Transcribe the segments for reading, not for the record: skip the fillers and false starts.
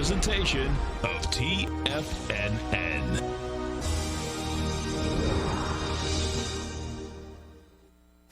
presentation of TFNN.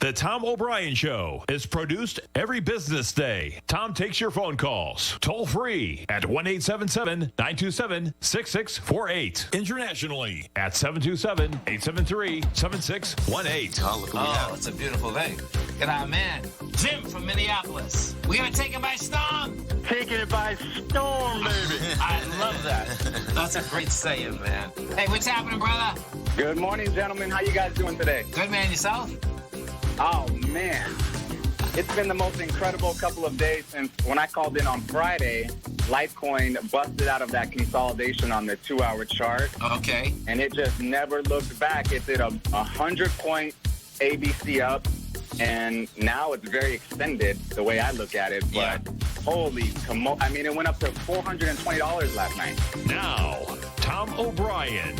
The Tom O'Brien Show is produced every business day. Tom takes your phone calls toll free at 1-877-927-6648. Internationally at 727-873-7618. Oh, it's a beautiful day. Look at our man, Jim from Minneapolis. We're going to take it by storm. Taking it by storm, baby. I love that. That's a great saying, man. Hey, what's happening, brother? Good morning, gentlemen. How you guys doing today? Good, man. Yourself? Oh, man. It's been the most incredible couple of days since when I called in on Friday, Litecoin busted out of that consolidation on the 2-hour chart. Okay. And it just never looked back. It did a 100-point ABC up, and now it's very extended the way I look at it. But holy, I mean, it went up to $420 last night. Now, Tom O'Brien.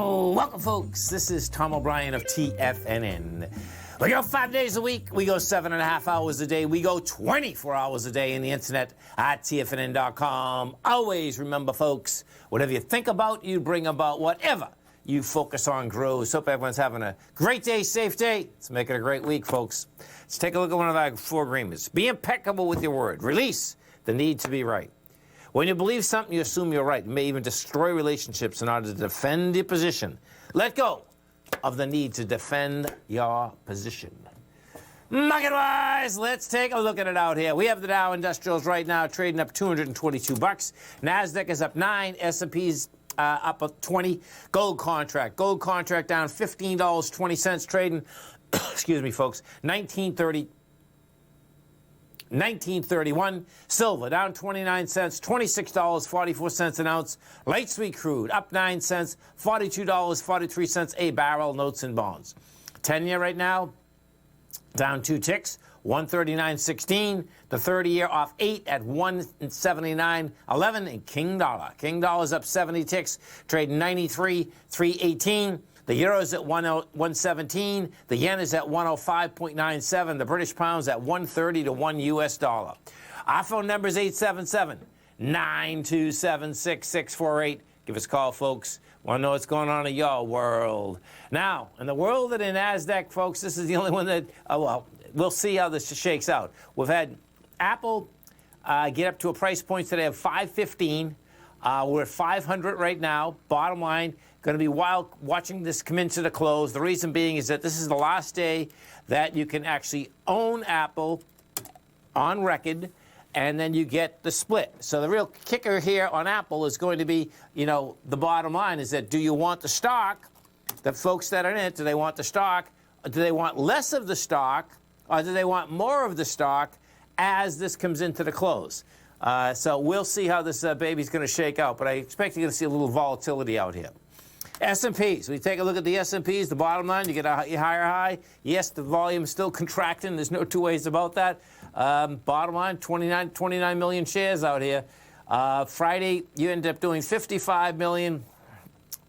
Welcome, folks. This is Tom O'Brien of TFNN. We go 5 days a week. We go 7.5 hours a day. We go 24 hours a day in the internet at TFNN.com. Always remember, folks, whatever you think about, you bring about. Whatever you focus on grows. Hope everyone's having a great day, safe day. Let's make it a great week, folks. Let's take a look at one of our 4 agreements. Be impeccable with your word. Release the need to be right. When you believe something, you assume you're right. You may even destroy relationships in order to defend your position. Let go of the need to defend your position. Market-wise, let's take a look at it out here. We have the Dow Industrials right now trading up 222 bucks. NASDAQ is up 9. S&P's up 20. Gold contract down $15.20 trading. Excuse me, folks. 1931. Silver down 29 cents, $26.44 an ounce. Light sweet crude up 9 cents, $42.43 a barrel. Notes and bonds. 10-year right now down 2 ticks, 139.16. The 30-year off 8 at 179.11. And King Dollar's up 70 ticks, trading 93.318. The euro is at 117. The yen is at 105.97. The British pound's at 130 to 1 U.S. dollar. Our phone number is 877-927-6648. Give us a call, folks. Want to know what's going on in your world. Now, in the world of the NASDAQ, folks, this is the only one that, well, we'll see how this shakes out. We've had Apple get up to a price point today of $515. We're at 500 right now. Bottom line, going to be wild watching this come into the close. The reason being is that this is the last day that you can actually own Apple on record, and then you get the split. So the real kicker here on Apple is going to be, you know, the bottom line is that do you want the stock? The folks that are in it, do they want the stock? Or do they want less of the stock? Or do they want more of the stock as this comes into the close? So we'll see how this baby's going to shake out, but I expect you're going to see a little volatility out here. S&Ps. We take a look at the S&Ps. The bottom line, you get a higher high. Yes, the volume is still contracting. There's no two ways about that. Bottom line, 29 million shares out here. Friday, you end up doing 55 million.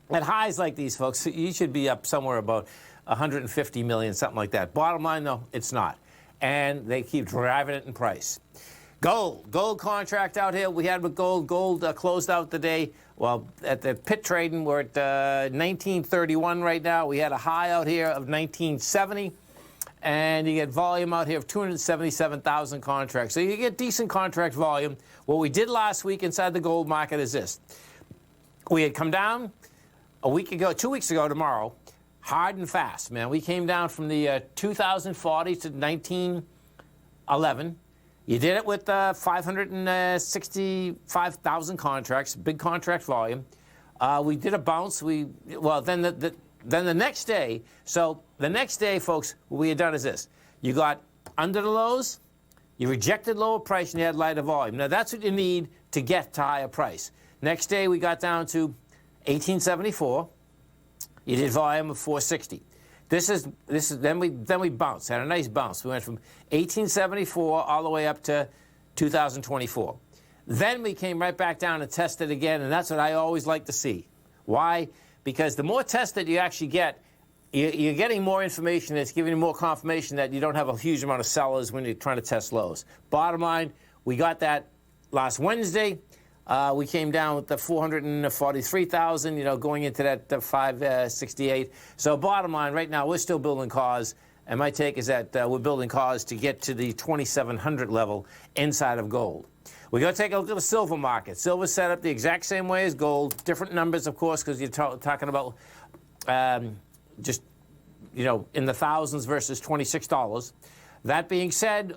At highs like these, folks, you should be up somewhere about 150 million, something like that. Bottom line, though, it's not. And they keep driving it in price. Gold contract out here. We had with gold. Gold closed out the day. Well, at the pit trading, we're at 1931 right now. We had a high out here of 1970. And you get volume out here of 277,000 contracts. So you get decent contract volume. What we did last week inside the gold market is this. We had come down a week ago, 2 weeks ago tomorrow, hard and fast, man. We came down from the 2040 to 1911. You did it with 565,000 contracts, big contract volume. We did a bounce. Then the next day. So the next day, folks, what we had done is this: you got under the lows, you rejected lower price, and you had lighter volume. Now that's what you need to get to higher price. Next day, we got down to 1874. You did volume of 460. Then we bounced, had a nice bounce. We went from 1874 all the way up to 2024. Then we came right back down and tested again, and that's what I always like to see. Why? Because the more tests that you actually get, you're getting more information that's giving you more confirmation that you don't have a huge amount of sellers when you're trying to test lows. Bottom line, we got that last Wednesday. We came down with the 443,000, going into that 568. So bottom line, right now, we're still building cars. And my take is that we're building cars to get to the 2,700 level inside of gold. We're going to take a look at the silver market. Silver's set up the exact same way as gold. Different numbers, of course, because you're talking about just, in the thousands versus $26. That being said,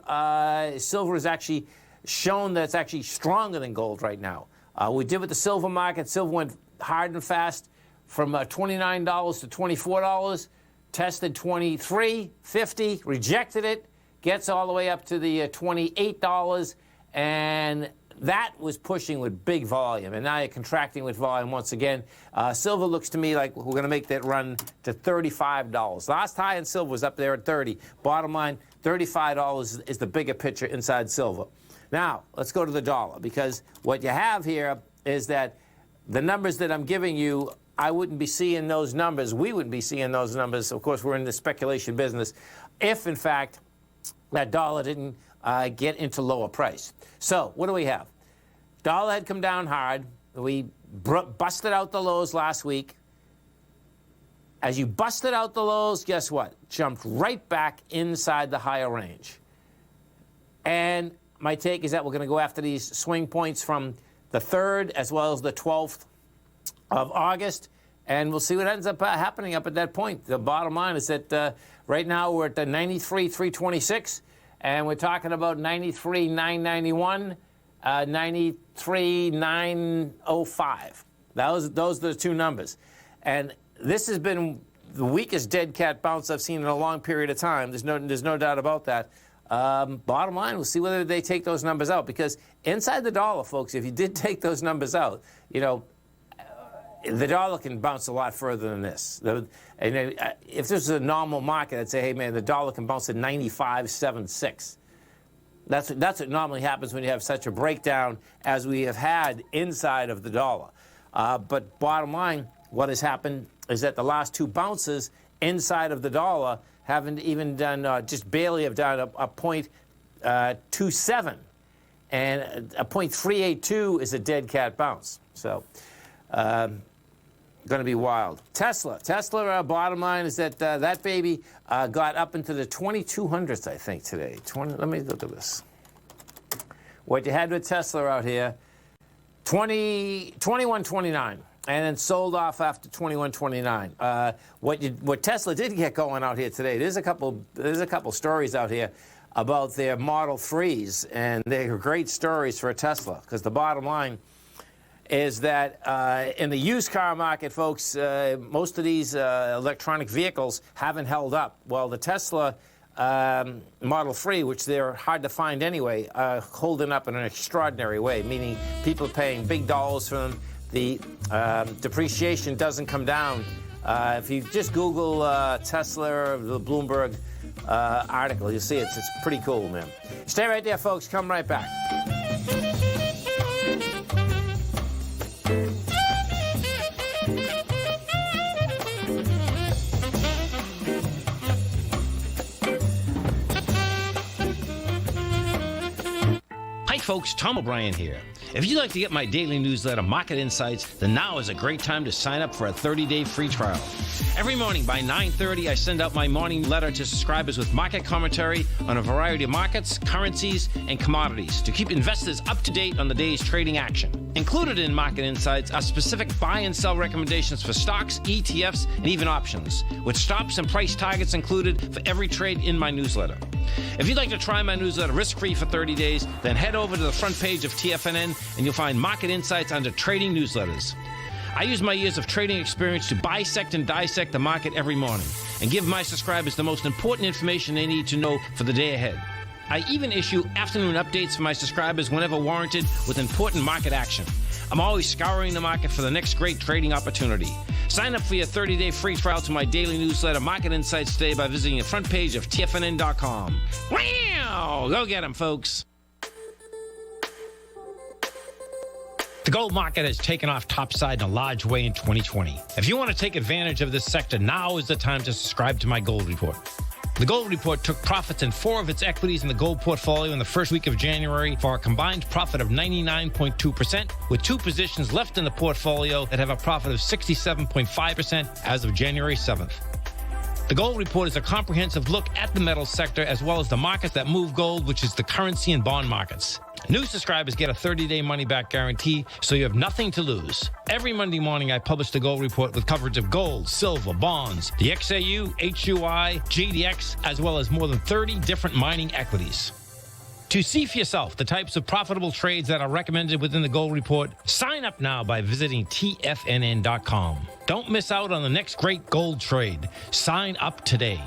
silver has actually shown that it's actually stronger than gold right now. We did with the silver market. Silver went hard and fast from $29 to $24, tested $23.50, rejected it, gets all the way up to the $28, and that was pushing with big volume, and now you're contracting with volume once again. Silver looks to me like we're going to make that run to $35. Last high in silver was up there at 30. Bottom line, $35 is the bigger picture inside silver. Now, let's go to the dollar, because what you have here is that the numbers that I'm giving you, I wouldn't be seeing those numbers. We wouldn't be seeing those numbers. Of course, we're in the speculation business if, in fact, that dollar didn't get into lower price. So what do we have? Dollar had come down hard. We busted out the lows last week. As you busted out the lows, guess what? Jumped right back inside the higher range. And my take is that we're going to go after these swing points from the 3rd as well as the 12th of August, and we'll see what ends up happening up at that point. The bottom line is that right now we're at the 93,326, and we're talking about 93,991, 93,905. Those are the two numbers. And this has been the weakest dead cat bounce I've seen in a long period of time. There's no doubt about that. Bottom line, we'll see whether they take those numbers out, because inside the dollar, folks, if you did take those numbers out, the dollar can bounce a lot further than this. If this was a normal market, I'd say, hey, man, the dollar can bounce to 95.76. That's what normally happens when you have such a breakdown as we have had inside of the dollar. But bottom line, what has happened is that the last two bounces inside of the dollar haven't even done, just barely have done a 0.27. And a 0.382 is a dead cat bounce. So, going to be wild. Tesla, bottom line is that that baby got up into the 2200s, I think, today. Let me look at this. What you had with Tesla out here, 21.29, and then sold off after 21.29. What Tesla did get going out here today, there's a couple stories out here about their Model 3s, and they're great stories for a Tesla, because the bottom line is that in the used car market, folks, most of these electronic vehicles haven't held up. Well, the Tesla Model 3, which they're hard to find anyway, are holding up in an extraordinary way, meaning people are paying big dollars for them. The depreciation doesn't come down. If you just Google Tesla, the Bloomberg article, you'll see it's pretty cool, man. Stay right there, folks. Come right back. Hi folks, Tom O'Brien here. If you'd like to get my daily newsletter, Market Insights, then now is a great time to sign up for a 30-day free trial. Every morning by 9:30, I send out my morning letter to subscribers with market commentary on a variety of markets, currencies, and commodities to keep investors up to date on the day's trading action. Included in Market Insights are specific buy and sell recommendations for stocks, ETFs, and even options, with stops and price targets included for every trade in my newsletter. If you'd like to try my newsletter risk-free for 30 days, then head over to the front page of TFNN and you'll find Market Insights under Trading Newsletters. I use my years of trading experience to bisect and dissect the market every morning and give my subscribers the most important information they need to know for the day ahead. I even issue afternoon updates for my subscribers whenever warranted with important market action. I'm always scouring the market for the next great trading opportunity. Sign up for your 30-day free trial to my daily newsletter, Market Insights, today by visiting the front page of TFNN.com. Wow! Go get them, folks. The gold market has taken off topside in a large way in 2020. If you want to take advantage of this sector, now is the time to subscribe to my gold report. The Gold Report took profits in 4 of its equities in the gold portfolio in the first week of January for a combined profit of 99.2%, with 2 positions left in the portfolio that have a profit of 67.5% as of January 7th. The Gold Report is a comprehensive look at the metals sector as well as the markets that move gold, which is the currency and bond markets. New subscribers get a 30-day money-back guarantee, so you have nothing to lose. Every Monday morning, I publish the Gold Report with coverage of gold, silver, bonds, the XAU, HUI, GDX, as well as more than 30 different mining equities. To see for yourself the types of profitable trades that are recommended within the Gold Report, sign up now by visiting TFNN.com. Don't miss out on the next great gold trade. Sign up today.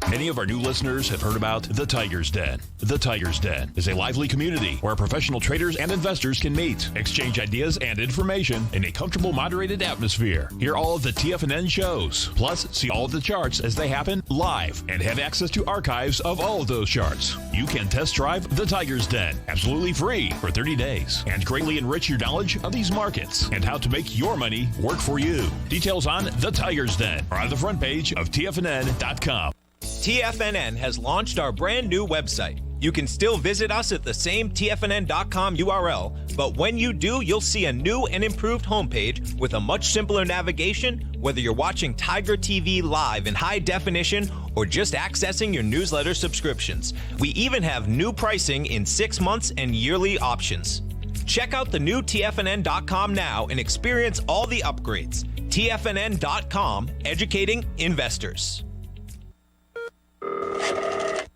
Many of our new listeners have heard about The Tiger's Den. The Tiger's Den is a lively community where professional traders and investors can meet, exchange ideas and information in a comfortable, moderated atmosphere. Hear all of the TFNN shows, plus see all of the charts as they happen live and have access to archives of all of those charts. You can test drive The Tiger's Den absolutely free for 30 days and greatly enrich your knowledge of these markets and how to make your money work for you. Details on The Tiger's Den are on the front page of TFNN.com. TFNN has launched our brand new website. You can still visit us at the same TFNN.com URL, but when you do, you'll see a new and improved homepage with a much simpler navigation, whether you're watching Tiger TV live in high definition or just accessing your newsletter subscriptions. We even have new pricing in 6 months and yearly options. Check out the new TFNN.com now and experience all the upgrades. TFNN.com, educating investors.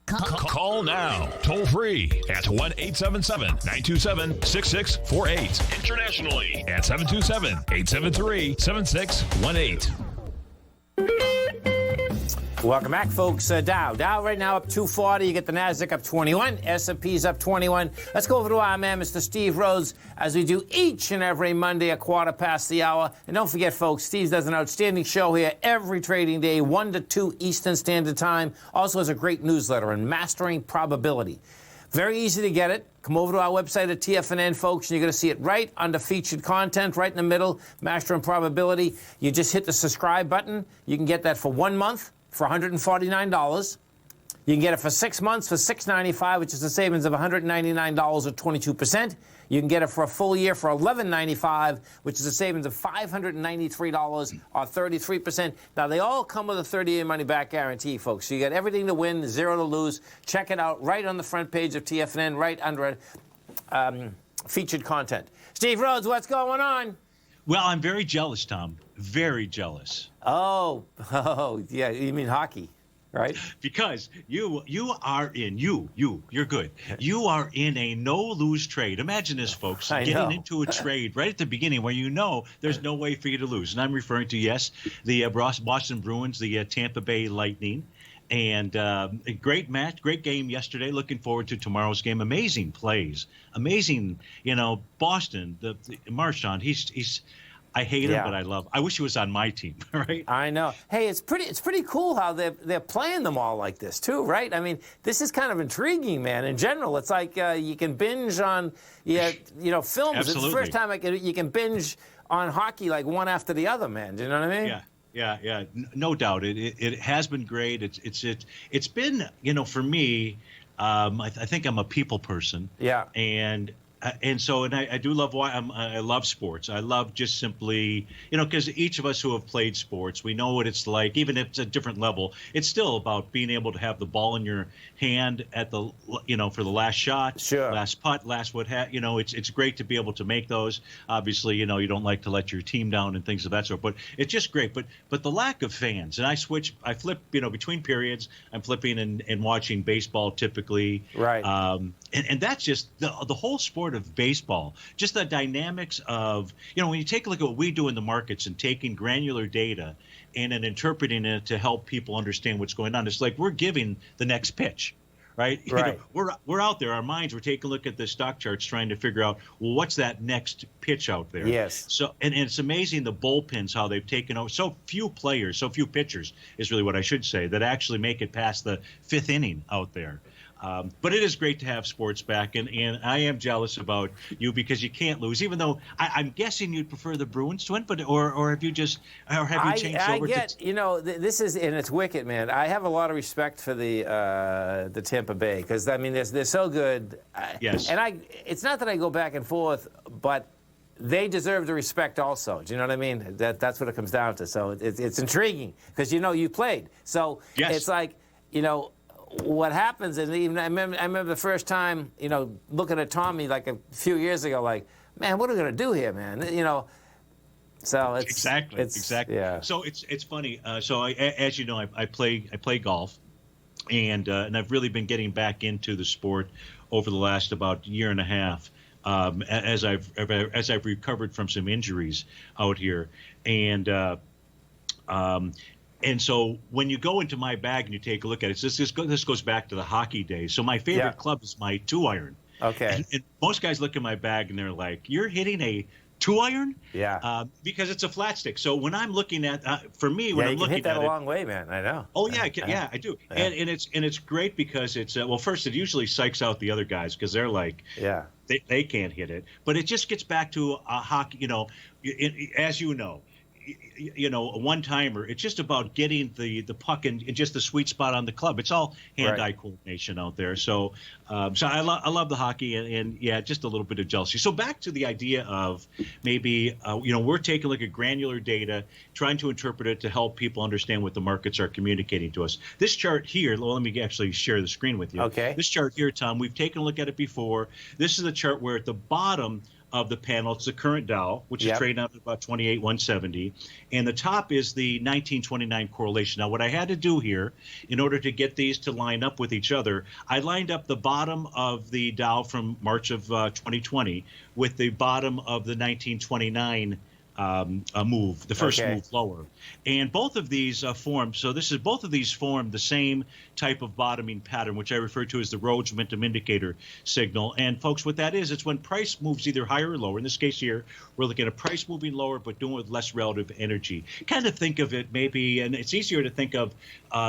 Call now, toll free at 1-877-927-6648. Internationally at 727-873-7618. Welcome back, folks. Dow right now up 240. You get the Nasdaq up 21. S&P's up 21. Let's go over to our man, Mr. Steve Rhodes, as we do each and every Monday at 1:15. And don't forget, folks, Steve does an outstanding show here every trading day, 1 to 2 Eastern Standard Time. Also has a great newsletter on Mastering Probability. Very easy to get it. Come over to our website at TFNN, folks, and you're going to see it right under featured content, right in the middle, Mastering Probability. You just hit the subscribe button. You can get that for 1 month. For $149. You can get it for 6 months for $695, which is a savings of $199 or 22%. You can get it for a full year for $1195, which is a savings of $593 or 33%. Now, they all come with a 30-day money-back guarantee, folks. So you got everything to win, 0 to lose. Check it out right on the front page of TFNN, right under featured content. Steve Rhodes, what's going on? Well, I'm very jealous, Tom. Very jealous. Oh, yeah. You mean hockey, right? Because you're good. You are in a no-lose trade. Imagine this, folks. Getting into a trade right at the beginning where you know there's no way for you to lose. And I'm referring to, yes, the Boston Bruins, the Tampa Bay Lightning. And a great match, great game yesterday. Looking forward to tomorrow's game. Amazing plays. Amazing, Boston, the Marchand, he's I hate him, but I wish he was on my team, right? I know. Hey, it's pretty cool how they're playing them all like this too, right? I mean, this is kind of intriguing, man. In general, it's like you can binge on films. Absolutely. It's the first time you can binge on hockey like one after the other, man. Do you know what I mean? Yeah. No doubt. It has been great. It's been, for me, I think I'm a people person. Yeah. And so I do love I love sports. I love just simply, because each of us who have played sports, we know what it's like. Even if it's a different level, it's still about being able to have the ball in your hand at the, for the last shot, last putt, last it's great to be able to make those. Obviously, you don't like to let your team down and things of that sort. But it's just great. But the lack of fans, and I flip, between periods. I'm flipping and watching baseball typically. Right. And that's just the whole sport of baseball, just the dynamics of, when you take a look at what we do in the markets and taking granular data and then interpreting it to help people understand what's going on. It's like we're giving the next pitch, right? We're out there, our minds, we're taking a look at the stock charts trying to figure out, well, what's that next pitch out there? Yes. So, and it's amazing the bullpens, how they've taken over. So few players, so few pitchers is really what I should say, that actually make it past the 5th inning out there. But it is great to have sports back, and I am jealous about you because you can't lose. Even though I'm guessing you'd prefer the Bruins to win, but or have you changed over? This is, and it's wicked, man. I have a lot of respect for the Tampa Bay because I mean they're so good. Yes. And it's not that I go back and forth, but they deserve the respect also. Do you know what I mean? That's what it comes down to. So it's intriguing because you played. So yes. It's like what happens, and even I remember the first time, looking at Tommy like a few years ago, like, man, what are we gonna do here, man? So it's exactly. Yeah. So it's funny. As you know, I play golf, and I've really been getting back into the sport over the last about year and a half, as I've recovered from some injuries out here, and so when you go into my bag and you take a look at it, this goes back to the hockey days. So my favorite club is my 2-iron. Okay. And most guys look at my bag and they're like, "You're hitting a 2-iron?" Yeah. Because it's a flat stick. So when I'm looking at, for me, when I'm looking at it, hit that a long way, man. I know. Oh yeah, I do. Yeah. And it's great because it's well, first it usually psychs out the other guys because they're like, they can't hit it. But it just gets back to hockey. As you know. A one-timer, it's just about getting the puck in just the sweet spot on the club. It's all hand-eye coordination out there. So I love the hockey and just a little bit of jealousy. So back to the idea of maybe, we're taking a look at granular data, trying to interpret it to help people understand what the markets are communicating to us. This chart here, let me actually share the screen with you. Okay. This chart here, Tom, we've taken a look at it before. This is the chart where at the bottom of the panel, it's the current Dow, which is trading out at about 28,170, and the top is the 1929 correlation. Now, what I had to do here, in order to get these to line up with each other, I lined up the bottom of the Dow from March of 2020 with the bottom of the 1929 move, the first move lower, and both of these form. So both of these form the same type of bottoming pattern, which I refer to as the Rhodes Momentum Indicator signal. And folks, what that is, it's when price moves either higher or lower. In this case here, we're looking at a price moving lower, but doing it with less relative energy. Kind of think of it maybe, and it's easier to think of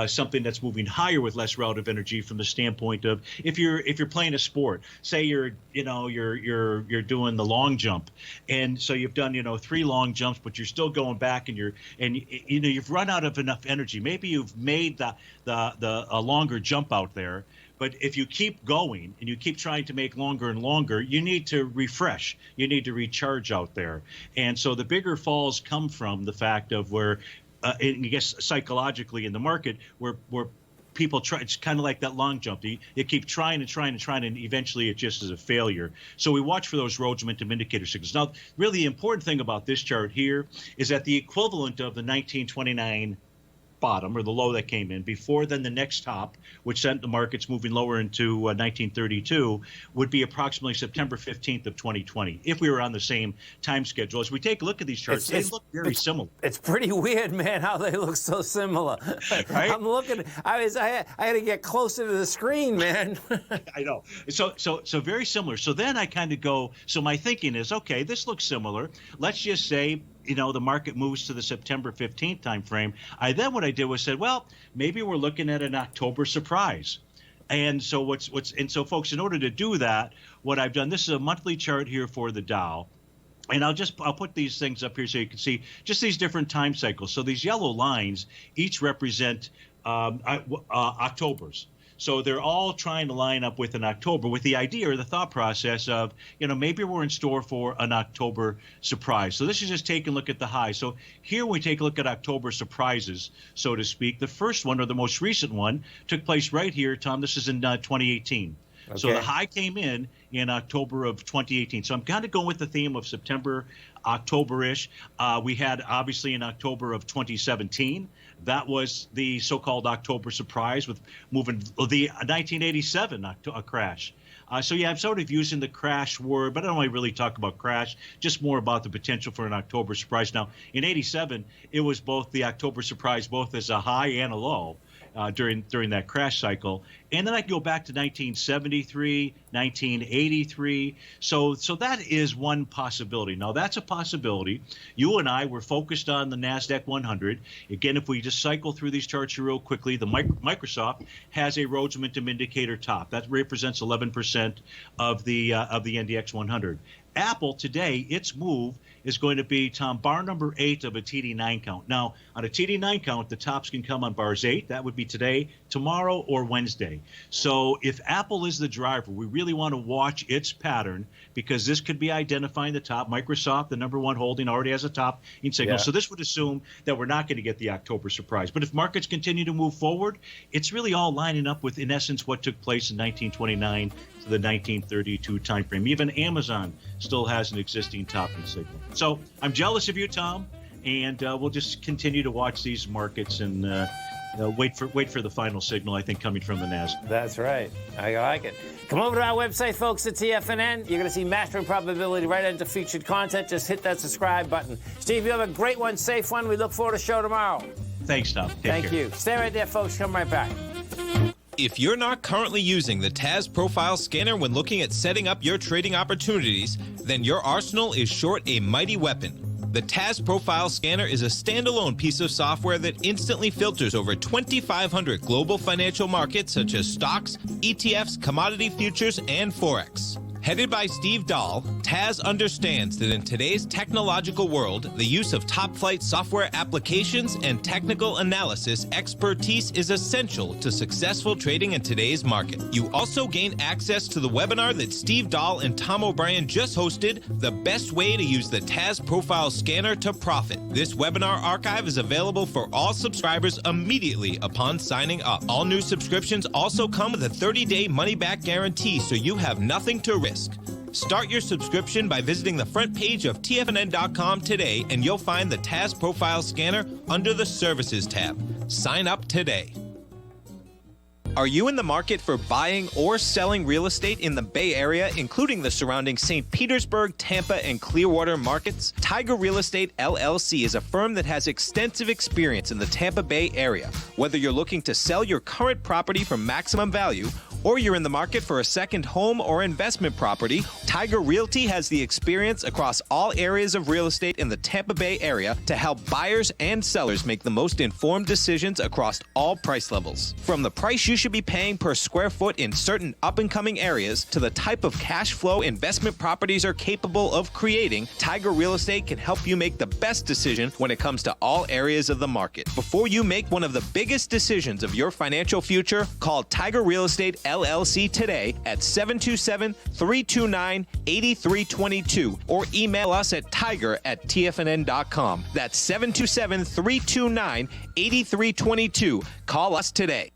something that's moving higher with less relative energy from the standpoint of if you're playing a sport. Say you're doing the long jump, and so you've done 3 long jumps, but you're still going back, and you've run out of enough energy. Maybe you've made a longer jump out there, but if you keep going and you keep trying to make longer and longer, you need to refresh. You need to recharge out there. And so the bigger falls come from the fact of where, I guess psychologically in the market, where people try. It's kind of like that long jump. You keep trying and trying and trying, and eventually it just is a failure. So we watch for those Rhodes Momentum Indicator signals. Now, really the important thing about this chart here is that the equivalent of the 1929 bottom, or the low that came in before then the next top, which sent the markets moving lower into 1932, would be approximately September 15th of 2020 if we were on the same time schedule. As we take a look at these charts, they look very similar. It's pretty weird, man, how they look so similar. Right? I'm looking. I had to get closer to the screen, man. I know. So very similar. So then I kind of go. So my thinking is, okay, this looks similar. Let's just say, the market moves to the September 15th time frame. What I did was said, well, maybe we're looking at an October surprise. And so so folks, in order to do that, what I've done, this is a monthly chart here for the Dow. And I'll put these things up here so you can see just these different time cycles. So these yellow lines each represent Octobers. So they're all trying to line up with an October, with the idea or the thought process of, maybe we're in store for an October surprise. So this is just taking a look at the high. So here we take a look at October surprises, so to speak. The first one, or the most recent one, took place right here, Tom. This is in 2018. Okay. So the high came in October of 2018. So I'm kind of going with the theme of September, October-ish. We had, obviously, in October of 2017. That was the so-called October surprise with moving the 1987 crash. I'm sort of using the crash word, but I don't really talk about crash, just more about the potential for an October surprise. Now, in 87, it was both the October surprise, both as a high and a low. during that crash cycle. And then I can go back to 1973, 1983. So that is one possibility. Now, that's a possibility. You and I were focused on the NASDAQ 100. Again, if we just cycle through these charts real quickly, the Microsoft has a Rhodes Momentum Indicator top. That represents 11% of the NDX 100. Apple today, its move is going to be, Tom, bar number 8 of a TD9 count. Now, on a TD9 count, the tops can come on bars 8. That would be today, tomorrow, or Wednesday. So if Apple is the driver, we really want to watch its pattern, because this could be identifying the top. Microsoft, the number one holding, already has a top in signal. Yeah. So this would assume that we're not going to get the October surprise. But if markets continue to move forward, it's really all lining up with, in essence, what took place in 1929 to the 1932 timeframe. Even Amazon still has an existing top in signal. So I'm jealous of you, Tom, and we'll just continue to watch these markets and wait for the final signal, I think, coming from the NASDAQ. That's right. I like it. Come over to our website, folks, at TFNN. You're going to see Mastering Probability right under featured content. Just hit that subscribe button. Steve, you have a great one, safe one. We look forward to the show tomorrow. Thanks, Tom. Thank you. Stay right there, folks. Come right back. If you're not currently using the TAS Profile Scanner when looking at setting up your trading opportunities, then your arsenal is short a mighty weapon. The TAS Profile Scanner is a standalone piece of software that instantly filters over 2,500 global financial markets such as stocks, ETFs, commodity futures, and Forex. Headed by Steve Dahl, TAS understands that in today's technological world, the use of top-flight software applications and technical analysis expertise is essential to successful trading in today's market. You also gain access to the webinar that Steve Dahl and Tom O'Brien just hosted, The Best Way to Use the TAS Profile Scanner to Profit. This webinar archive is available for all subscribers immediately upon signing up. All new subscriptions also come with a 30-day money-back guarantee, so you have nothing to risk. Start your subscription by visiting the front page of TFNN.com today, and you'll find the TAS Profile Scanner under the Services tab. Sign up today. Are you in the market for buying or selling real estate in the Bay Area, including the surrounding St. Petersburg, Tampa, and Clearwater markets? Tiger Real Estate LLC is a firm that has extensive experience in the Tampa Bay area. Whether you're looking to sell your current property for maximum value, or you're in the market for a second home or investment property, Tiger Realty has the experience across all areas of real estate in the Tampa Bay area to help buyers and sellers make the most informed decisions across all price levels. From the price you should be paying per square foot in certain up-and-coming areas to the type of cash flow investment properties are capable of creating, Tiger Real Estate can help you make the best decision when it comes to all areas of the market. Before you make one of the biggest decisions of your financial future, call Tiger Real Estate LLC today at 727-329-8322 or email us at tiger@tfnn.com. That's 727-329-8322. Call us today.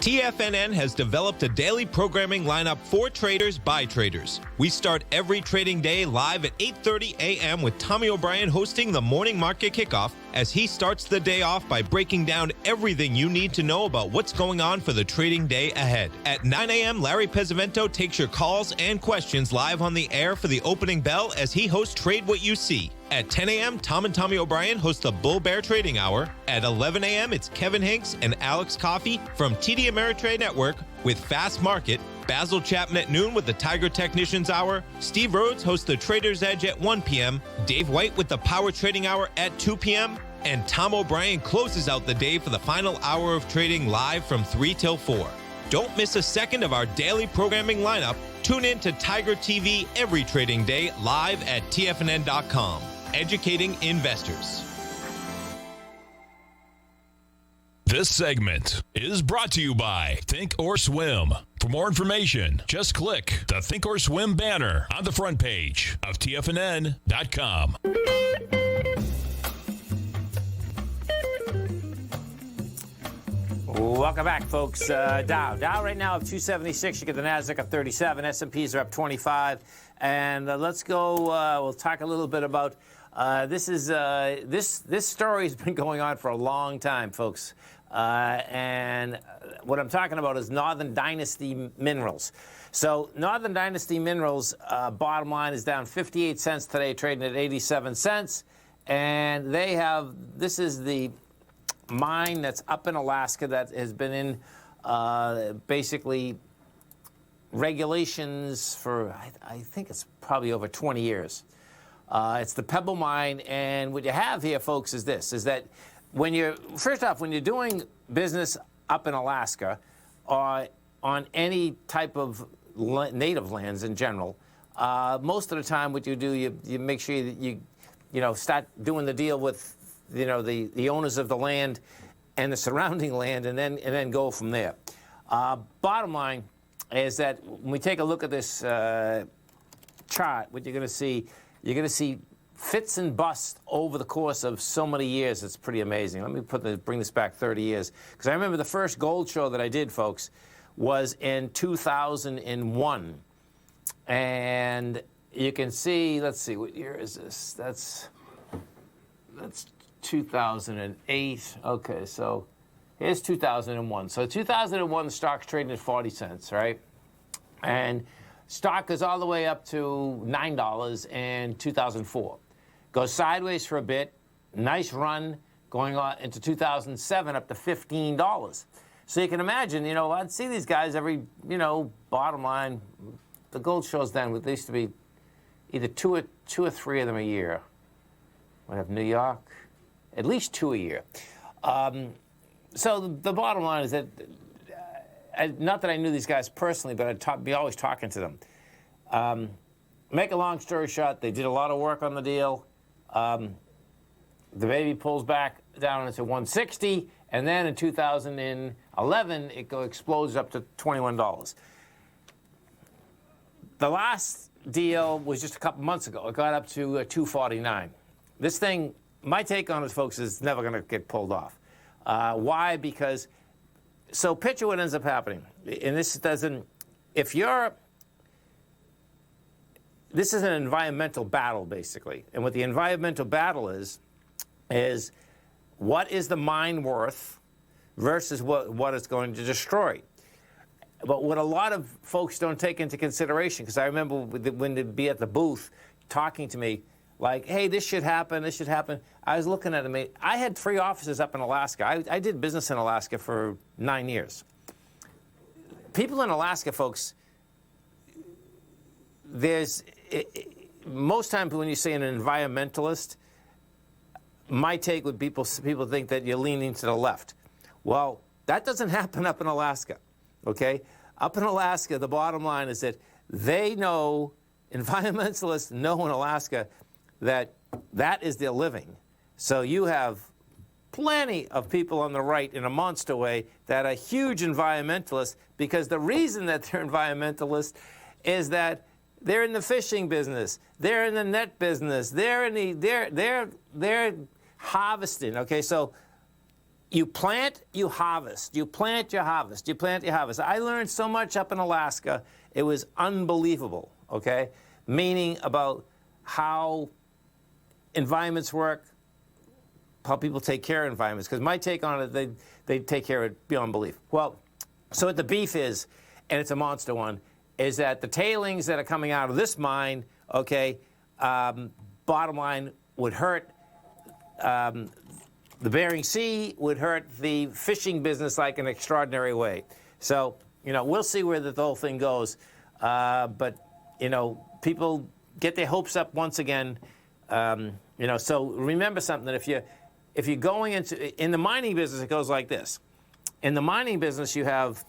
TFNN has developed a daily programming lineup for traders by traders. We start every trading day live at 8:30 a.m. with Tommy O'Brien hosting the morning market kickoff as he starts the day off by breaking down everything you need to know about what's going on for the trading day ahead. At 9 a.m., Larry Pesavento takes your calls and questions live on the air for the opening bell as he hosts Trade What You See. At 10 a.m., Tom and Tommy O'Brien host the Bull Bear Trading Hour. At 11 a.m., it's Kevin Hinks and Alex Coffey from TD Ameritrade Network with Fast Market. Basil Chapman at noon with the Tiger Technicians Hour. Steve Rhodes hosts the Trader's Edge at 1 p.m. Dave White with the Power Trading Hour at 2 p.m. And Tom O'Brien closes out the day for the final hour of trading live from 3 till 4. Don't miss a second of our daily programming lineup. Tune in to Tiger TV every trading day live at TFNN.com. Educating investors. This segment is brought to you by Think or Swim. For more information, just click the Think or Swim banner on the front page of TFNN.com. Welcome back, folks. Dow right now up 276. You get the NASDAQ up 37. S&Ps are up 25. And let's go. We'll talk a little bit about this story has been going on for a long time, folks. And what I'm talking about is Northern Dynasty Minerals. So Northern Dynasty Minerals bottom line is down 58 cents today, trading at 87 cents. And they have, this is the mine that's up in Alaska that has been in basically regulations for, I think it's probably over 20 years. It's the Pebble Mine, and what you have here, folks, is this, is that when you're, first off, when you're doing business up in Alaska, or on any type of native lands in general, most of the time what you do, you make sure that you start doing the deal with, the owners of the land and the surrounding land, and then go from there. Bottom line is that when we take a look at this chart, what you're going to see fits and busts over the course of so many years. It's pretty amazing. Let me bring this back 30 years, because I remember the first gold show that I did, folks, was in 2001, and you can see. Let's see, what year is this? That's 2008. Okay, so here's 2001. So 2001, the stock's trading at 40 cents, right? And stock goes all the way up to $9 in 2004. Goes sideways for a bit. Nice run going on into 2007 up to $15. So you can imagine, I'd see these guys every, bottom line, the gold shows then, there used to be either two or three of them a year. We have New York, at least 2 a year. So the bottom line is that, not that I knew these guys personally, but I'd be always talking to them. Make a long story short, they did a lot of work on the deal. The baby pulls back down into 160, and then in 2011, it explodes up to $21. The last deal was just a couple months ago. It got up to 249. This thing, my take on it, folks, is never going to get pulled off. Why? Because, so picture what ends up happening. And this doesn't, this is an environmental battle, basically. And what the environmental battle is what is the mine worth versus what it's going to destroy. But what a lot of folks don't take into consideration, because I remember when they'd be at the booth talking to me, like, hey, this should happen, this should happen. I was looking at them. I had 3 offices up in Alaska. I did business in Alaska for 9 years. People in Alaska, folks, most times when you say an environmentalist, my take would people think that you're leaning to the left. Well, that doesn't happen up in Alaska, okay? Up in Alaska, the bottom line is that they know, environmentalists know in Alaska, that is their living. So you have plenty of people on the right in a monster way that are huge environmentalists, because the reason that they're environmentalists is that they're in the fishing business, they're in the net business, they're harvesting. Okay, so you plant, you harvest, you plant, you harvest, you plant, you harvest. I learned so much up in Alaska, it was unbelievable. Okay, meaning about how environments work, how people take care of environments. Because my take on it, they take care of it beyond belief. Well, so what the beef is, and it's a monster one, is that the tailings that are coming out of this mine, okay, bottom line, would hurt the Bering Sea, would hurt the fishing business like an extraordinary way. So, we'll see where the whole thing goes. But, people get their hopes up once again. So remember something, that if you're going in the mining business, it goes like this. In the mining business, you have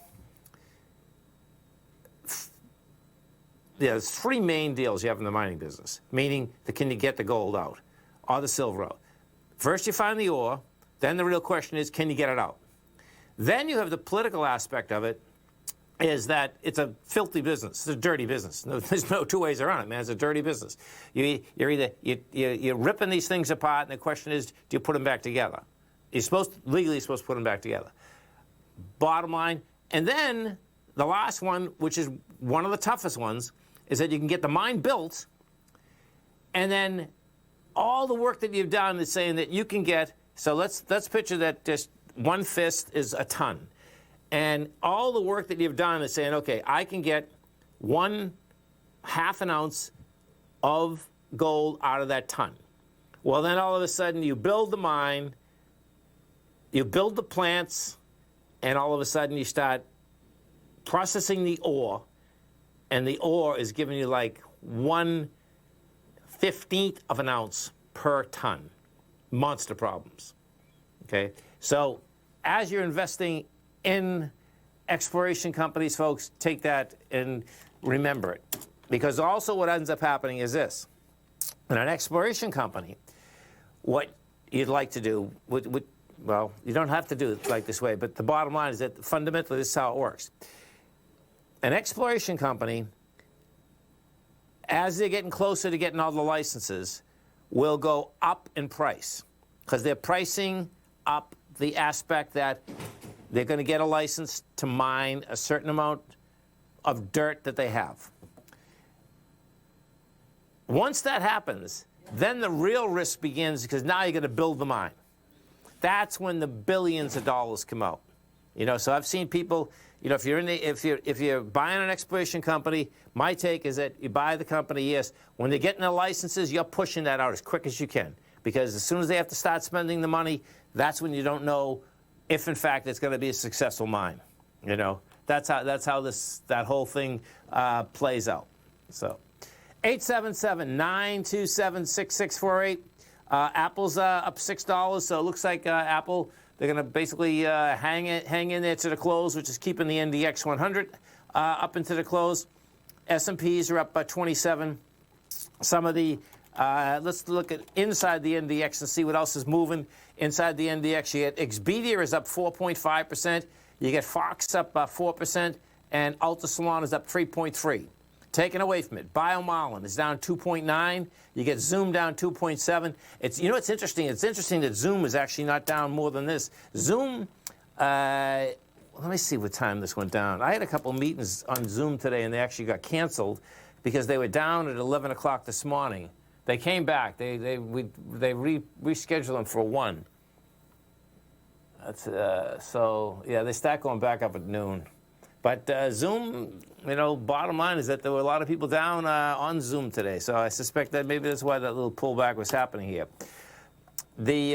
there's 3 main deals you have in the mining business, meaning can you get the gold out or the silver out? First, you find the ore. Then the real question is, can you get it out? Then you have the political aspect of it, is that it's a filthy business. It's a dirty business. There's no 2 ways around it, man. It's a dirty business. You're ripping these things apart, and the question is, do you put them back together? You're legally supposed to put them back together. Bottom line. And then the last one, which is one of the toughest ones, is that you can get the mine built, and then all the work that you've done is saying that you can get, so let's picture that just 1 fist is a ton. And all the work that you've done is saying, okay, I can get 1/2 an ounce of gold out of that ton. Well, then all of a sudden you build the mine, You build the plants, and all of a sudden you start processing the ore, and the ore is giving you like 1/15 of an ounce per ton. Monster problems. Okay? So as you're investing in exploration companies, folks, take that and remember it. Because also what ends up happening is this. In an exploration company, what you'd like to do, well, you don't have to do it like this way, but the bottom line is that fundamentally this is how it works. An exploration company, as they're getting closer to getting all the licenses, will go up in price because they're pricing up the aspect that they're going to get a license to mine a certain amount of dirt that they have. Once that happens, then the real risk begins because now you're going to build the mine. That's when the billions of dollars come out. You know, so I've seen people, you know, if you're buying an exploration company, my take is that you buy the company, yes, when they're getting the licenses, you're pushing that out as quick as you can. Because as soon as they have to start spending the money, that's when you don't know if, in fact, it's going to be a successful mine. You know, that's how that whole thing plays out. So, 877-927-6648. Apple's up $6, so it looks like Apple, they're going to basically hang in there to the close, which is keeping the NDX 100 up into the close. S&Ps are up by 27. Some of the let's look at inside the NDX and see what else is moving inside the NDX. You get Expedia is up 4.5%. You get Fox up 4%, and Altisalon is up 3.3%. Taken away from it, BioMarlin is down 2.9. You get Zoom down 2.7. It's, you know, it's interesting. It's interesting that Zoom is actually not down more than this. Zoom. Let me see what time this went down. I had a couple meetings on Zoom today, and they actually got canceled because they were down at 11 o'clock this morning. They came back. They rescheduled them for 1. That's so yeah. They start going back up at noon. But Zoom, you know, bottom line is that there were a lot of people down on Zoom today. So I suspect that maybe that's why that little pullback was happening here. The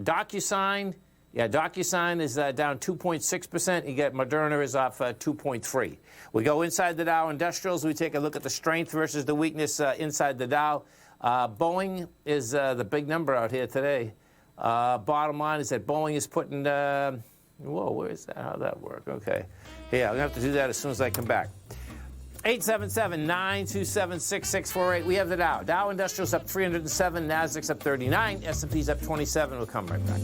DocuSign, DocuSign is down 2.6%. You get Moderna is off 2.3%. We go inside the Dow Industrials. We take a look at the strength versus the weakness inside the Dow. Boeing is the big number out here today. Bottom line is that Boeing is putting... whoa, where is that? How'd that work? Okay. Yeah, I'm going to have to do that as soon as I come back. 877-927-6648. We have the Dow. Dow Industrials up 307. Nasdaq's up 39. S&P's up 27. We'll come right back.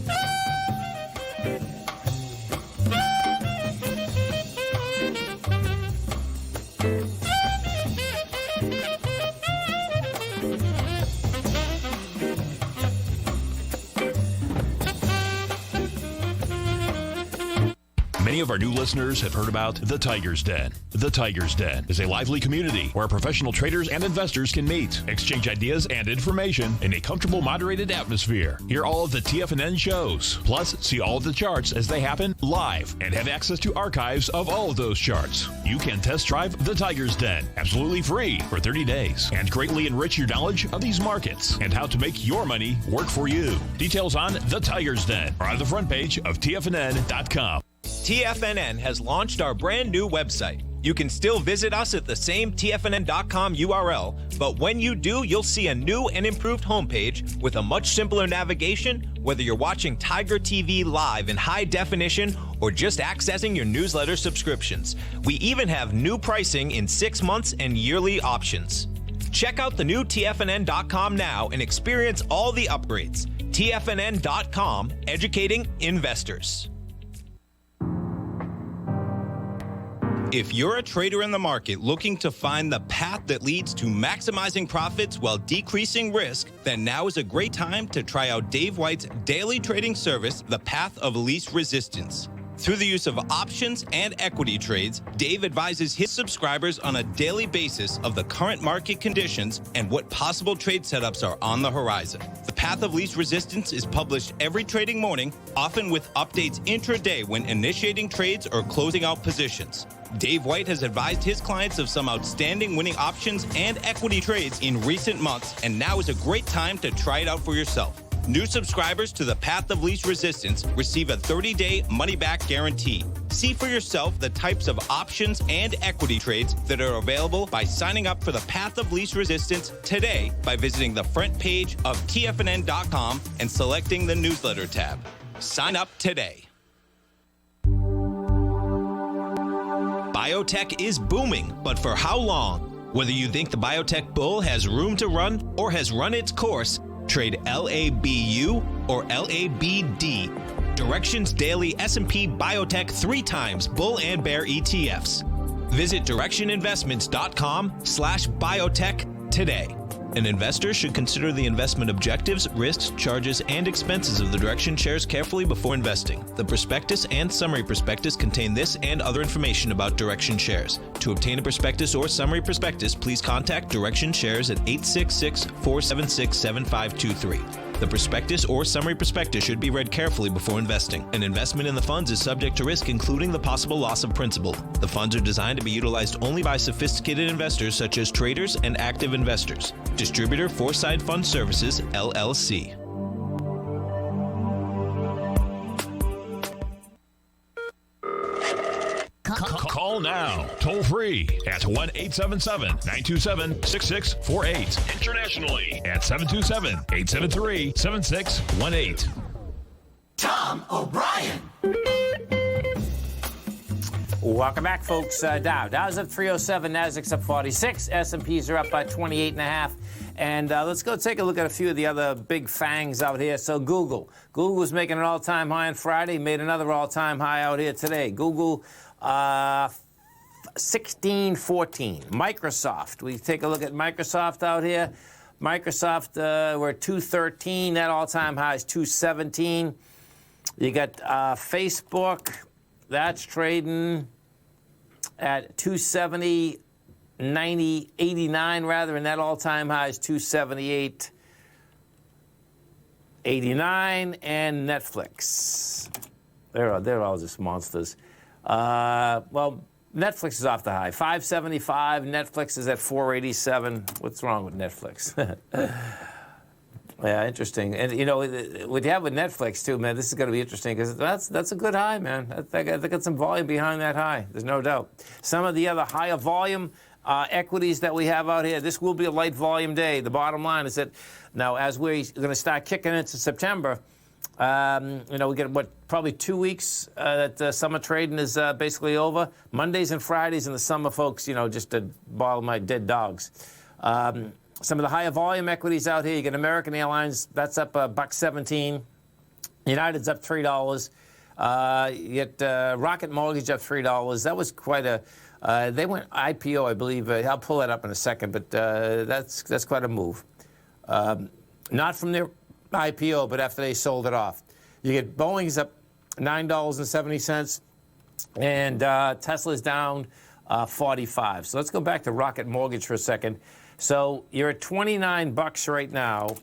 Many of our new listeners have heard about the Tiger's Den. The Tiger's Den is a lively community where professional traders and investors can meet, exchange ideas and information in a comfortable, moderated atmosphere. Hear all of the TFNN shows, plus see all of the charts as they happen live and have access to archives of all of those charts. You can test drive the Tiger's Den absolutely free for 30 days and greatly enrich your knowledge of these markets and how to make your money work for you. Details on the Tiger's Den are on the front page of TFNN.com. TFNN has launched our brand new website. You can still visit us at the same TFNN.com URL, but when you do, you'll see a new and improved homepage with a much simpler navigation, whether you're watching Tiger TV live in high definition or just accessing your newsletter subscriptions. We even have new pricing in 6 months and yearly options. Check out the new TFNN.com now and experience all the upgrades. TFNN.com, educating investors. If you're a trader in the market looking to find the path that leads to maximizing profits while decreasing risk, then now is a great time to try out Dave White's daily trading service, The Path of Least Resistance. Through the use of options and equity trades, Dave advises his subscribers on a daily basis of the current market conditions and what possible trade setups are on the horizon. The Path of Least Resistance is published every trading morning, often with updates intraday when initiating trades or closing out positions. Dave White has advised his clients of some outstanding winning options and equity trades in recent months, and now is a great time to try it out for yourself. New subscribers to the Path of Least Resistance receive a 30-day money-back guarantee. See for yourself the types of options and equity trades that are available by signing up for the Path of Least Resistance today by visiting the front page of TFNN.com and selecting the newsletter tab. Sign up today. Biotech is booming, but for how long? Whether you think the biotech bull has room to run or has run its course, trade LABU or LABD. Direction's daily S&P Biotech 3 times bull and bear ETFs. Visit directioninvestments.com/biotech today. An investor should consider the investment objectives, risks, charges, and expenses of the Direction shares carefully before investing. The prospectus and summary prospectus contain this and other information about Direction shares. To obtain a prospectus or summary prospectus, please contact Direction shares at 866-476-7523. The prospectus or summary prospectus should be read carefully before investing. An investment in the funds is subject to risk, including the possible loss of principal. The funds are designed to be utilized only by sophisticated investors such as traders and active investors. Distributor Foreside Fund Services, LLC. Call now, toll free at 1-877-927-6648. Internationally at 727-873-7618. Tom O'Brien. Welcome back, folks. Dow's up 307, Nasdaq's up 46, S&Ps are up by 28.5. And let's go take a look at a few of the other big fangs out here. So Google was making an all-time high on Friday, made another all-time high out here today. Google, 1614. Microsoft, we take a look at Microsoft out here. Microsoft, we're at 213. That all-time high is 217. You got Facebook, that's trading at 270. 89 rather, and that all-time high is 278.89, and Netflix. They're all just monsters. Well, Netflix is off the high, 575. Netflix is at 487. What's wrong with Netflix? Yeah, interesting. And you know, what you have with Netflix too, man, this is going to be interesting because that's a good high, man. They got some volume behind that high. There's no doubt. Some of the other higher volume equities that we have out here, this will be a light volume day. The bottom line is that now, as we're going to start kicking into September, you know, we get probably 2 weeks that summer trading is basically over. Mondays and Fridays in the summer, folks, you know, just to boil my dead dogs. Some of the higher volume equities out here, you get American Airlines, that's up $1.17. United's up $3. You get Rocket Mortgage up $3. That was quite a. They went IPO, I believe. I'll pull that up in a second, but that's quite a move. Not from their IPO, but after they sold it off. You get Boeing's up $9.70, and Tesla's down 45. So let's go back to Rocket Mortgage for a second. So you're at $29 right now.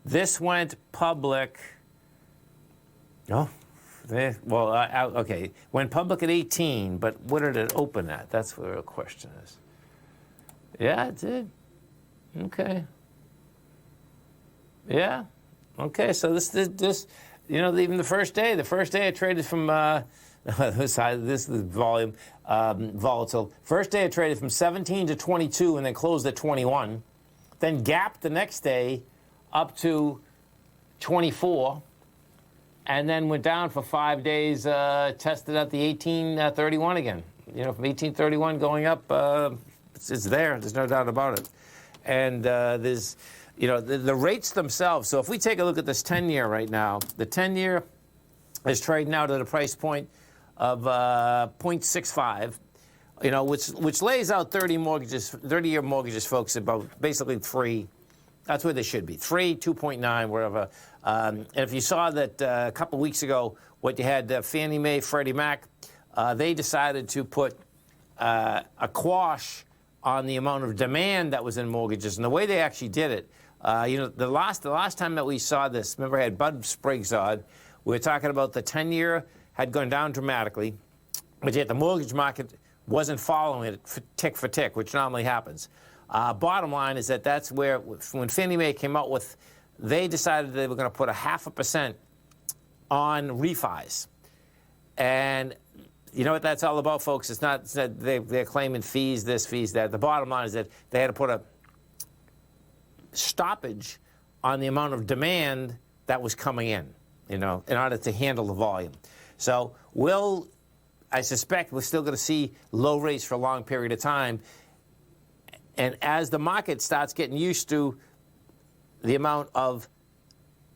This went public. Oh. Well, okay. Went public at 18, but what did it open at? That's what the real question is. Yeah, it did. Okay. Yeah. Okay. So this, you know, even the first day I traded from this is volume volatile. First day I traded from 17 to 22, and then closed at 21. Then gapped the next day up to 24. And then went down for 5 days, tested at the 1831 again. You know, from 1831 going up, it's there. There's no doubt about it. And there's, you know, the rates themselves. So if we take a look at this 10-year right now, the 10-year is trading out at a price point of 0.65, you know, which lays out 30-year mortgages, folks, about basically 3. That's where they should be. 3, 2.9, wherever. And if you saw that a couple weeks ago, what you had Fannie Mae, Freddie Mac, they decided to put a quash on the amount of demand that was in mortgages. And the way they actually did it, you know, the last time that we saw this, remember I had Bud Spriggs on, we were talking about the 10-year had gone down dramatically, but yet the mortgage market wasn't following it tick for tick, which normally happens. Bottom line is that's where, when Fannie Mae came out with they decided they were going to put 0.5% on refis. And you know what that's all about, folks? It's not that they're claiming fees, this, fees, that. The bottom line is that they had to put a stoppage on the amount of demand that was coming in, in order to handle the volume. So I suspect we're still going to see low rates for a long period of time. And as the market starts getting used to the amount of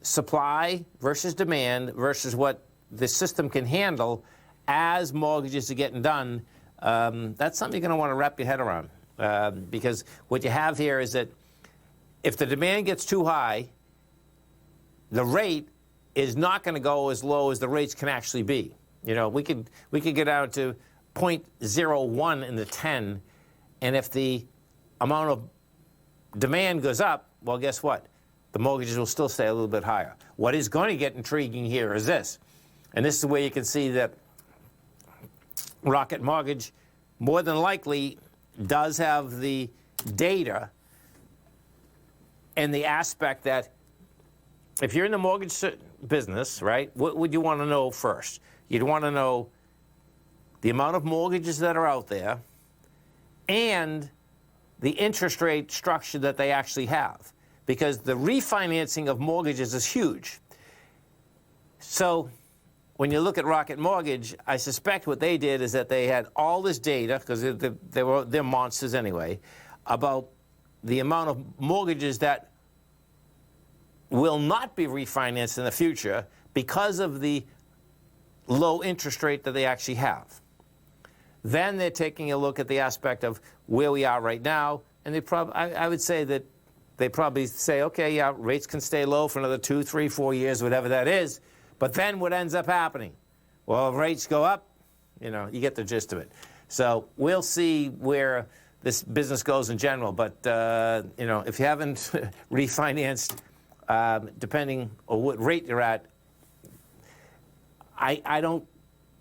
supply versus demand versus what the system can handle as mortgages are getting done, that's something you're going to want to wrap your head around. Because what you have here is that if the demand gets too high, the rate is not going to go as low as the rates can actually be. We could get down to 0.01 in the 10, and if the amount of demand goes up, well, guess what? The mortgages will still stay a little bit higher. What is going to get intriguing here is this, and this is where you can see that Rocket Mortgage more than likely does have the data and the aspect that if you're in the mortgage business, right, what would you want to know first? You'd want to know the amount of mortgages that are out there and the interest rate structure that they actually have, because the refinancing of mortgages is huge. So when you look at Rocket Mortgage, I suspect what they did is that they had all this data, because they're monsters anyway, about the amount of mortgages that will not be refinanced in the future because of the low interest rate that they actually have. Then they're taking a look at the aspect of where we are right now, and I would say that they probably say, okay, yeah, rates can stay low for another 2, 3, 4 years, whatever that is. But then what ends up happening? Well, if rates go up, you get the gist of it. So we'll see where this business goes in general. But, if you haven't refinanced, depending on what rate you're at, I don't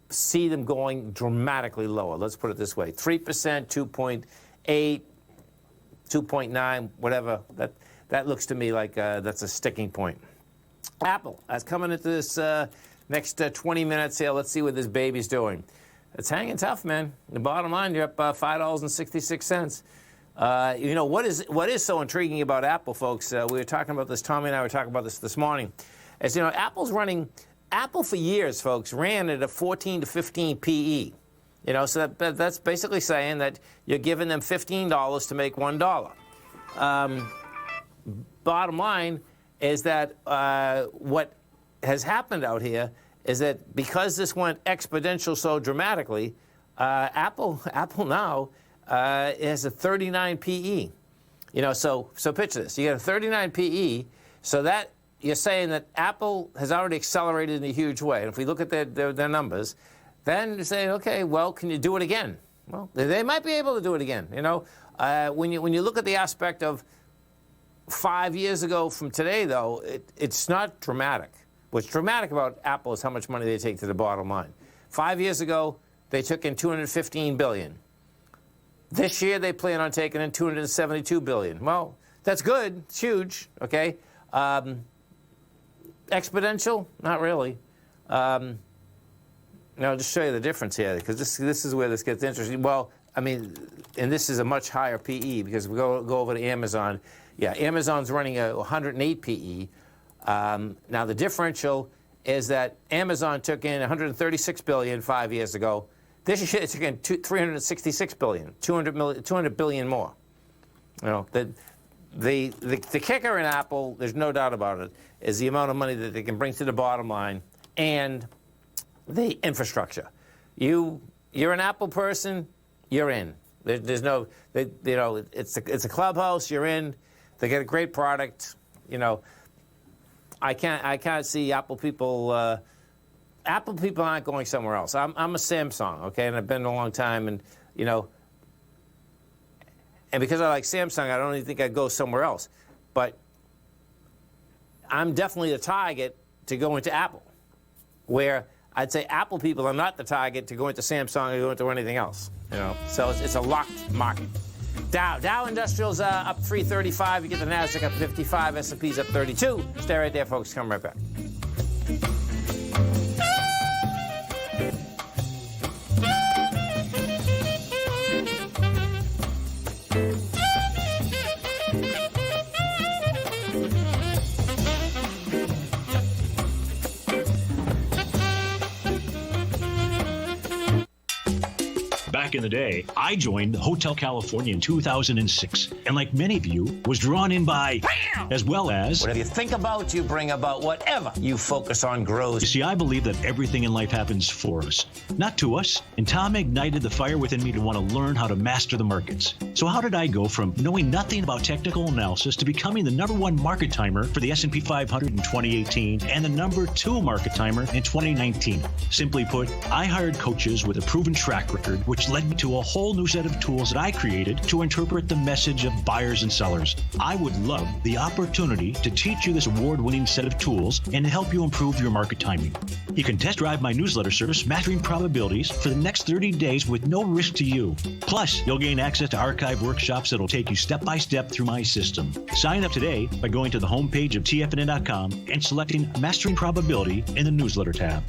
see them going dramatically lower. Let's put it this way. 3%, 2.8, 2.9, whatever. That looks to me like that's a sticking point. Apple, that's coming into this next 20 minutes here. Let's see what this baby's doing. It's hanging tough, man. The bottom line, you're up $5.66. What is so intriguing about Apple, folks? We were talking about this. Tommy and I were talking about this morning. As Apple for years, folks, ran at a 14 to 15 PE. So that's basically saying that you're giving them $15 to make $1. Bottom line is that what has happened out here is that because this went exponential so dramatically, Apple now has a 39 PE. So picture this. You got a 39 PE, so that you're saying that Apple has already accelerated in a huge way. And if we look at their numbers, then you say, okay, well, can you do it again? Well, they might be able to do it again. When you look at the aspect of 5 years ago from today, though, it's not dramatic. What's dramatic about Apple is how much money they take to the bottom line. 5 years ago, they took in $215 billion. This year, they plan on taking in $272 billion. Well, that's good. It's huge, okay? Exponential? Not really. I'll just show you the difference here, because this is where this gets interesting. Well, and this is a much higher PE, because we go over to Amazon. Yeah, Amazon's running a 108 PE. Now, the differential is that Amazon took in $136 billion 5 years ago. This year, it took in $366 billion, $200 billion more. The kicker in Apple, there's no doubt about it, is the amount of money that they can bring to the bottom line and the infrastructure. You're an Apple person, you're in. There's no, it's a clubhouse. You're in. They get a great product. I can't see Apple people. Apple people aren't going somewhere else. I'm a Samsung, okay, and I've been a long time, and and because I like Samsung, I don't even think I'd go somewhere else. But I'm definitely the target to go into Apple, where I'd say Apple people are not the target to go into Samsung or go into anything else. So it's a locked market. Dow Industrials up 335. You get the Nasdaq up 55. S&P's up 32. Stay right there, folks. Come right back. Back in the day, I joined Hotel California in 2006, and like many of you, was drawn in by, as well as... Whatever you think about, you bring about. Whatever you focus on grows. You see, I believe that everything in life happens for us, not to us. And Tom ignited the fire within me to want to learn how to master the markets. So how did I go from knowing nothing about technical analysis to becoming the #1 market timer for the S&P 500 in 2018 and the #2 market timer in 2019? Simply put, I hired coaches with a proven track record, which led me to a whole new set of tools that I created to interpret the message of buyers and sellers. I would love the opportunity to teach you this award-winning set of tools and to help you improve your market timing. You can test drive my newsletter service, Mastering Probabilities, for the next 30 days with no risk to you. Plus, you'll gain access to archive workshops that'll take you step by step through my system. Sign up today by going to the homepage of TFNN.com and selecting Mastering Probability in the newsletter tab.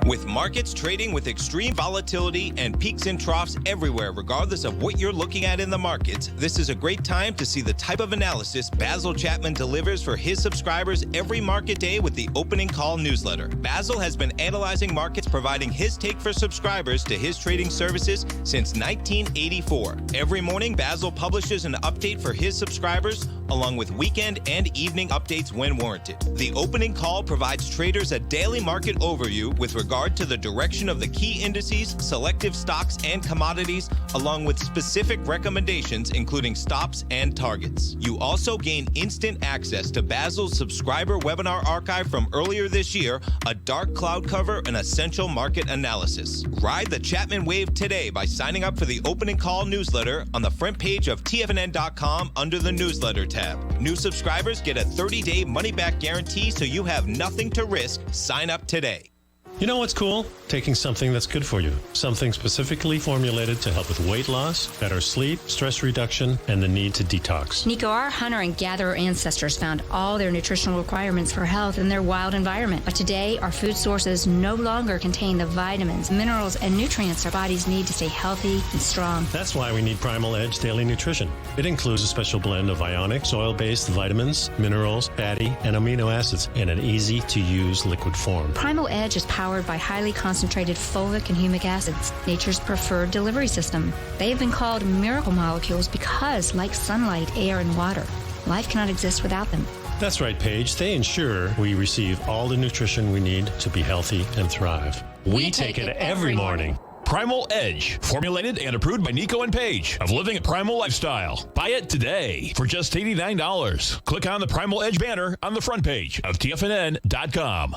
With markets trading with extreme volatility and peaks and troughs everywhere, regardless of what you're looking at in the markets, this is a great time to see the type of analysis Basil Chapman delivers for his subscribers every market day with the Opening Call newsletter. Basil has been analyzing markets, providing his take for subscribers to his trading services since 1984. Every morning, Basil publishes an update for his subscribers, along with weekend and evening updates when warranted. The Opening Call provides traders a daily market overview with regard to the direction of the key indices, selective stocks, and commodities, along with specific recommendations, including stops and targets. You also gain instant access to Basil's subscriber webinar archive from earlier this year, a dark cloud cover, and essential market analysis. Ride the Chapman wave today by signing up for the Opening Call newsletter on the front page of TFNN.com under the newsletter tab. New subscribers get a 30-day money-back guarantee, so you have nothing to risk. Sign up today. You know what's cool? Taking something that's good for you. Something specifically formulated to help with weight loss, better sleep, stress reduction, and the need to detox. Nico, our hunter and gatherer ancestors found all their nutritional requirements for health in their wild environment. But today, our food sources no longer contain the vitamins, minerals, and nutrients our bodies need to stay healthy and strong. That's why we need Primal Edge Daily Nutrition. It includes a special blend of ionic, soil-based vitamins, minerals, fatty, and amino acids in an easy-to-use liquid form. Primal Edge is powered by highly concentrated fulvic and humic acids, nature's preferred delivery system. They have been called miracle molecules because, like sunlight, air, and water, life cannot exist without them. That's right, Paige. They ensure we receive all the nutrition we need to be healthy and thrive. We take it every morning. Primal Edge, formulated and approved by Nico and Paige of Living a Primal Lifestyle. Buy it today for just $89. Click on the Primal Edge banner on the front page of TFNN.com.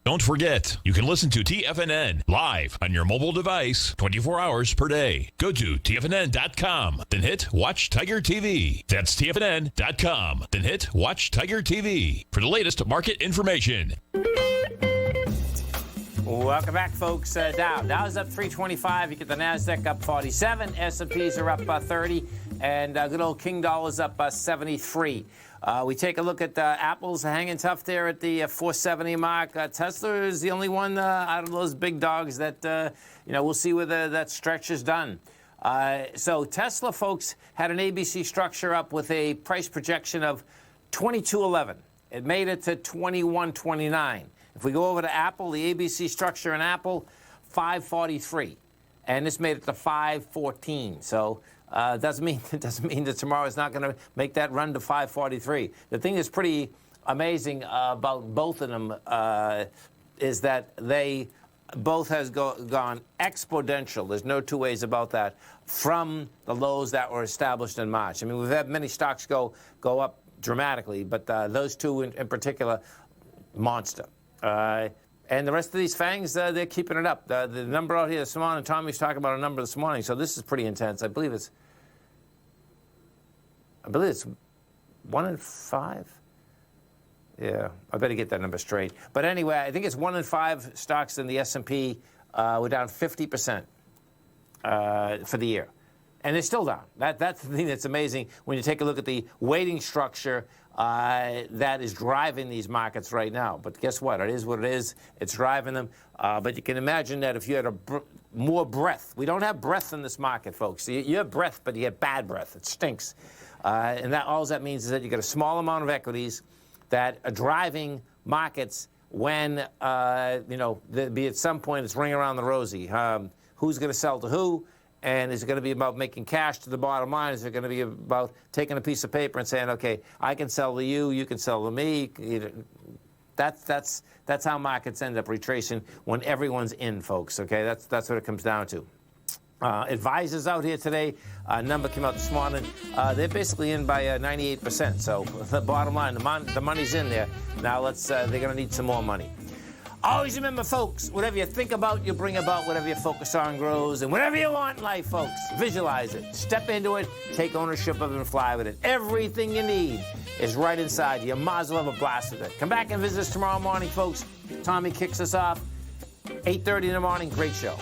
Don't forget, you can listen to TFNN live on your mobile device 24 hours per day. Go to TFNN.com, then hit Watch Tiger TV. That's TFNN.com, then hit Watch Tiger TV for the latest market information. Welcome back, folks. Dow's up 325. You get the Nasdaq up 47. S&Ps are up 30, and good old King Dollar's up 73. We take a look at Apple's hanging tough there at the 470 mark. Tesla is the only one out of those big dogs that we'll see whether that stretch is done. So Tesla, folks, had an ABC structure up with a price projection of 22.11. It made it to 21.29. If we go over to Apple, the ABC structure in Apple, 5.43, and this made it to 5.14. So it doesn't mean that tomorrow is not going to make that run to 5.43. The thing that's pretty amazing about both of them is that they both has gone exponential. There's no two ways about that from the lows that were established in March. I mean, we've had many stocks go up dramatically, but those two in particular, monster. And the rest of these FANGs, they're keeping it up. The number out here this morning, Tommy's talking about a number this morning, so this is pretty intense. I believe it's 1 in 5. Yeah, I better get that number straight. But anyway, I think it's 1 in 5 stocks in the S&P were down 50%. for the year. And they're still down. That's the thing that's amazing when you take a look at the weighting structure that is driving these markets right now. But guess what? It is what it is. It's driving them. But you can imagine that if you had more breadth. We don't have breadth in this market, folks. You have breadth, but you get bad breadth. It stinks. And all that means is that you get a small amount of equities that are driving markets when, be at some point it's ring around the rosy. Who's going to sell to who? And is it going to be about making cash to the bottom line? Is it going to be about taking a piece of paper and saying, okay, I can sell to you, you can sell to me? That's how markets end up retracing when everyone's in, folks. Okay, that's what it comes down to. Advisors out here today, number came out this morning. They're basically in by 98%. So the bottom line, the money's in there. Now they're going to need some more money. Always remember, folks, whatever you think about, you bring about. Whatever you focus on grows. And whatever you want in life, folks, visualize it. Step into it. Take ownership of it and fly with it. Everything you need is right inside you. You might as well have a blast with it. Come back and visit us tomorrow morning, folks. Tommy kicks us off. 8:30 in the morning. Great show.